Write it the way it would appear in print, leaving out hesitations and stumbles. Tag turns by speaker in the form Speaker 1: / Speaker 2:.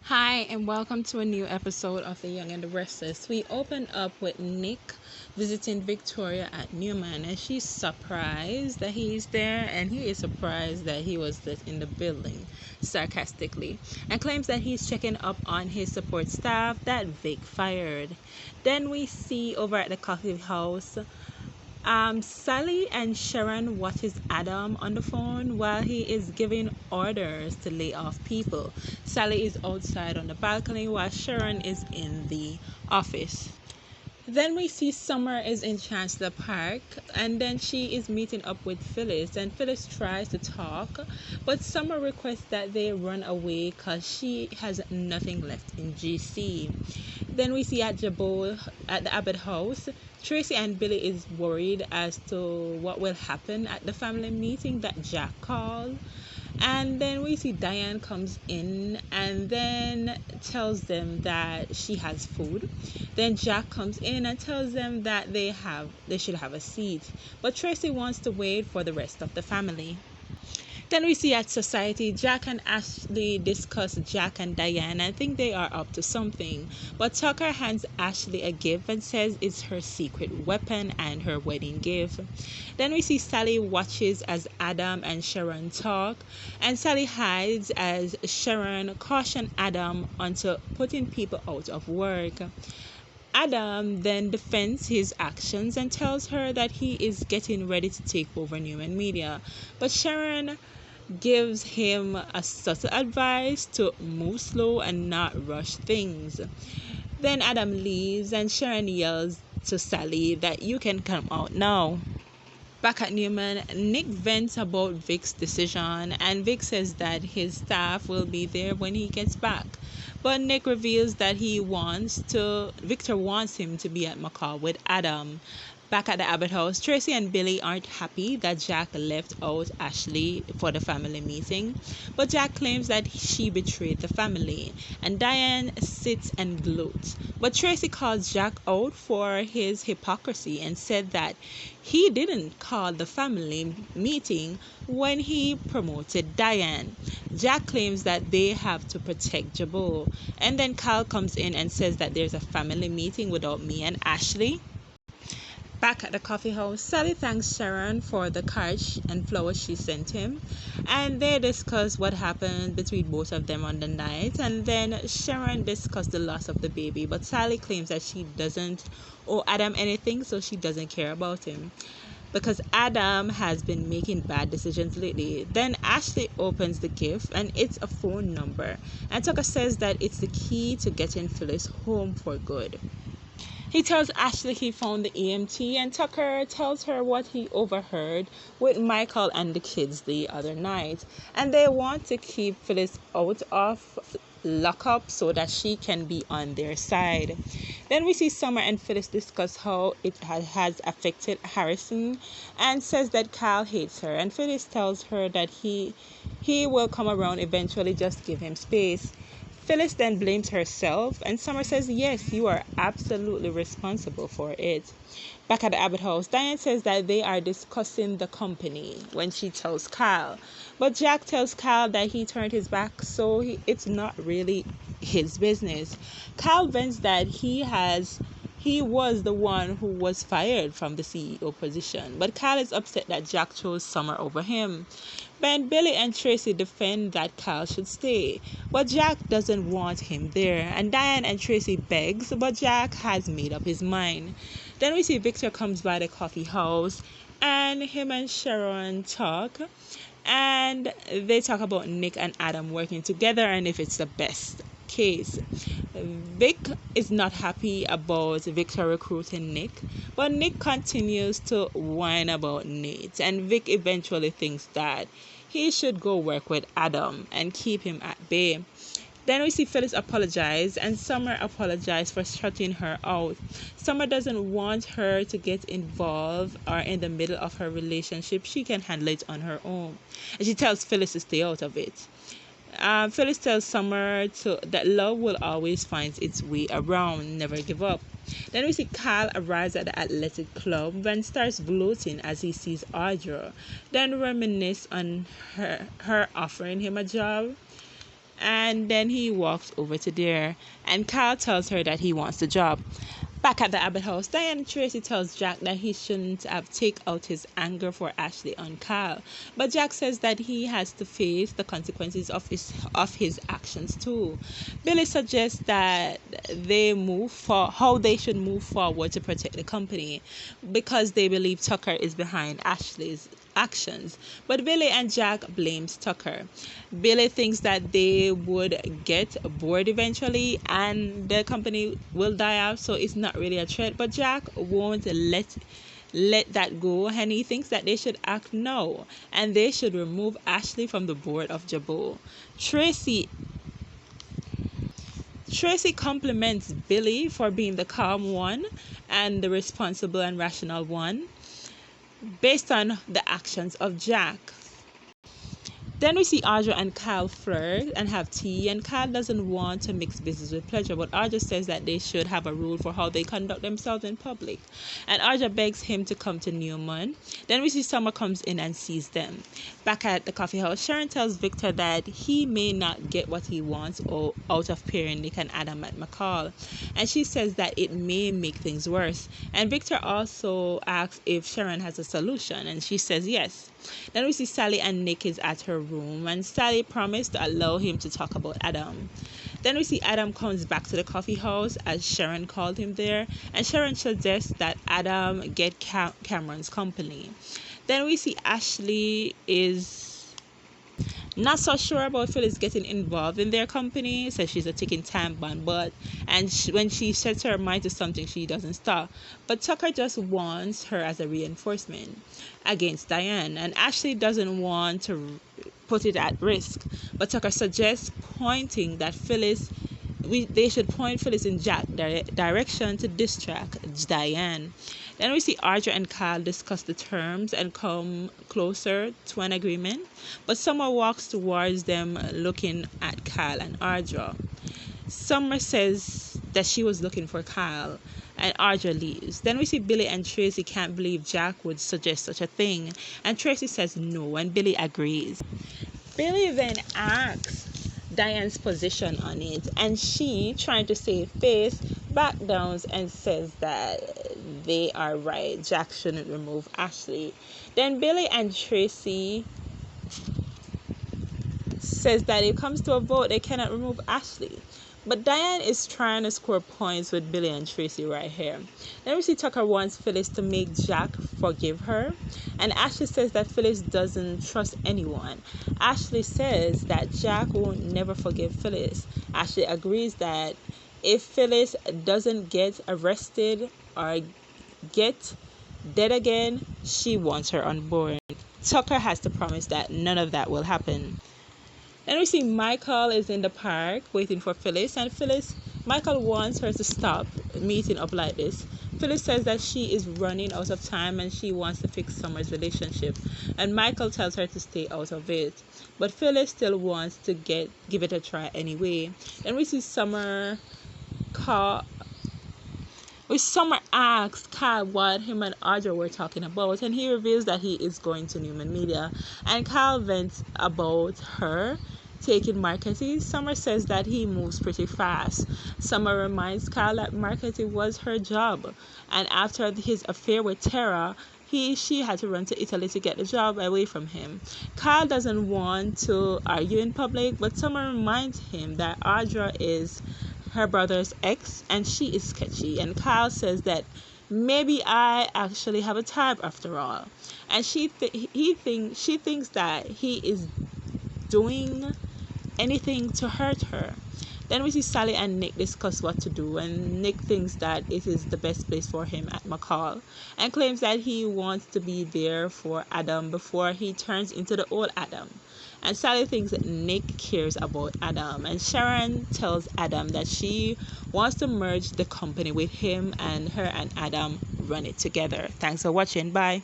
Speaker 1: Hi, and welcome to a new episode of The Young and the Restless. We open up with Nick visiting Victoria at Newman, and she's surprised that he's there, and he is surprised that he was in the building, sarcastically, and claims that he's checking up on his support staff that Vick fired. Then we see over at the coffee house Sally and Sharon watches Adam on the phone while he is giving orders to lay off people. Sally is outside on the balcony while Sharon is in the office. Then we see Summer is in Chancellor Park, and then she is meeting up with Phyllis, and Phyllis tries to talk, but Summer requests that they run away because she has nothing left in GC. Then we see at Jabot at the Abbott house, Tracy and Billy is worried as to what will happen at the family meeting that Jack called. And then we see Diane comes in and then tells them that she has food. Then Jack comes in and tells them that they should have a seat. But Tracy wants to wait for the rest of the family. Then we see at Society, Jack and Ashley discuss Jack and Diane and think they are up to something. But Tucker hands Ashley a gift and says it's her secret weapon and her wedding gift. Then we see Sally watches as Adam and Sharon talk, and Sally hides as Sharon cautions Adam onto putting people out of work. Adam then defends his actions and tells her that he is getting ready to take over Newman Media. But Sharon gives him a subtle advice to move slow and not rush things. Then Adam leaves and Sharon yells to Sally that you can come out now. Back at Newman, Nick vents about Vick's decision, and Vick says that his staff will be there when he gets back. But Nick reveals that Victor wants him to be at McCall with Adam. Back at the Abbott house, Tracy and Billy aren't happy that Jack left out Ashley for the family meeting, but Jack claims that she betrayed the family, and Diane sits and gloats. But Tracy calls Jack out for his hypocrisy and said that he didn't call the family meeting when he promoted Diane. Jack claims that they have to protect Jabot, and then Kyle comes in and says that there's a family meeting without me and Ashley. Back at the coffee house, Sally thanks Sharon for the cards and flowers she sent him, and they discuss what happened between both of them on the night, and then Sharon discussed the loss of the baby, but Sally claims that she doesn't owe Adam anything, so she doesn't care about him because Adam has been making bad decisions lately. Then Ashley opens the gift and it's a phone number, and Tucker says that it's the key to getting Phyllis home for good. He tells Ashley he found the EMT, and Tucker tells her what he overheard with McCall and the kids the other night. And they want to keep Phyllis out of lockup so that she can be on their side. Then we see Summer and Phyllis discuss how it has affected Harrison and says that Kyle hates her. And Phyllis tells her that he will come around eventually, just give him space. Phyllis then blames herself, and Summer says, yes, you are absolutely responsible for it. Back at the Abbott house, Diane says that they are discussing the company when she tells Kyle. But Jack tells Kyle that he turned his back, so it's not really his business. Kyle vents that he was the one who was fired from the CEO position, but Kyle is upset that Jack chose Summer over him. Ben, Billy, and Tracy defend that Kyle should stay, but Jack doesn't want him there, and Diane and Tracy begs, but Jack has made up his mind. Then we see Victor comes by the coffee house, and him and Sharon talk, and they talk about Nick and Adam working together and if it's the best case. Vick is not happy about Victor recruiting Nick, but Nick continues to whine about Nate, and Vick eventually thinks that he should go work with Adam and keep him at bay. Then we see Phyllis apologize, and Summer apologize for shutting her out. Summer doesn't want her to get involved or in the middle of her relationship. She can handle it on her own, and she tells Phyllis to stay out of it. Phyllis tells Summer that love will always find its way around, never give up. Then we see Kyle arrives at the athletic club and starts gloating as he sees Audra, then reminisce on her offering him a job. And then he walks over to there, and Kyle tells her that he wants the job. Back at the Abbott house, Diane Tracy tells Jack that he shouldn't have taken out his anger for Ashley on Kyle. But Jack says that he has to face the consequences of his actions too. Billy suggests that how they should move forward to protect the company because they believe Tucker is behind Ashley's actions. But Billy and Jack blames Tucker. Billy thinks that they would get bored eventually and the company will die out, so it's not really a threat. But Jack won't let that go, and he thinks that they should act now and they should remove Ashley from the board of Jabot. Tracy compliments Billy for being the calm one and the responsible and rational one based on the actions of Jack. Then we see Audra and Kyle flirt and have tea, and Kyle doesn't want to mix business with pleasure, but Audra says that they should have a rule for how they conduct themselves in public. And Audra begs him to come to Newman. Then we see Summer comes in and sees them. Back at the coffee house, Sharon tells Victor that he may not get what he wants out of pairing Nick and Adam at McCall. And she says that it may make things worse. And Victor also asks if Sharon has a solution, and she says yes. Then we see Sally and Nick is at her room, and Sally promised to allow him to talk about Adam. Then we see Adam comes back to the coffee house as Sharon called him there, and Sharon suggests that Adam get Cameron's company. Then we see Ashley is not so sure about Phyllis getting involved in their company, says she's a ticking time bomb, when she sets her mind to something, she doesn't stop. But Tucker just wants her as a reinforcement against Diane, and Ashley doesn't want to put it at risk. But Tucker suggests they should point Phyllis in Jack's direction to distract Diane. Then we see Audra and Kyle discuss the terms and come closer to an agreement. But Summer walks towards them looking at Kyle and Audra. Summer says that she was looking for Kyle, and Audra leaves. Then we see Billy and Tracy can't believe Jack would suggest such a thing, and Tracy says no, and Billy agrees. Billy then asks Diane's position on it, and she, trying to save face, back down and says that they are right. Jack shouldn't remove Ashley. Then Billy and Tracy says that if it comes to a vote, they cannot remove Ashley. But Diane is trying to score points with Billy and Tracy right here. Then we see Tucker wants Phyllis to make Jack forgive her. And Ashley says that Phyllis doesn't trust anyone. Ashley says that Jack won't never forgive Phyllis. Ashley agrees that if Phyllis doesn't get arrested or get dead again, she wants her on board. Tucker has to promise that none of that will happen. Then we see McCall is in the park waiting for Phyllis, and McCall wants her to stop meeting up like this. Phyllis says that she is running out of time and she wants to fix Summer's relationship, and McCall tells her to stay out of it. But Phyllis still wants to give it a try anyway. Then we see Summer asks Kyle what him and Audra were talking about, and he reveals that he is going to Newman Media. And Kyle vents about her taking marketing. Summer says that he moves pretty fast. Summer reminds Kyle that marketing was her job, and after his affair with Tara, she had to run to Italy to get the job away from him. Kyle doesn't want to argue in public, but Summer reminds him that Audra is her brother's ex and she is sketchy, and Kyle says that maybe I actually have a type after all, and she thinks that he is doing anything to hurt her. Then we see Sally and Nick discuss what to do, and Nick thinks that it is the best place for him at McCall and claims that he wants to be there for Adam before he turns into the old Adam. And Sally thinks that Nick cares about Adam, and Sharon tells Adam that she wants to merge the company with him, and her and Adam run it together. Thanks for watching. Bye.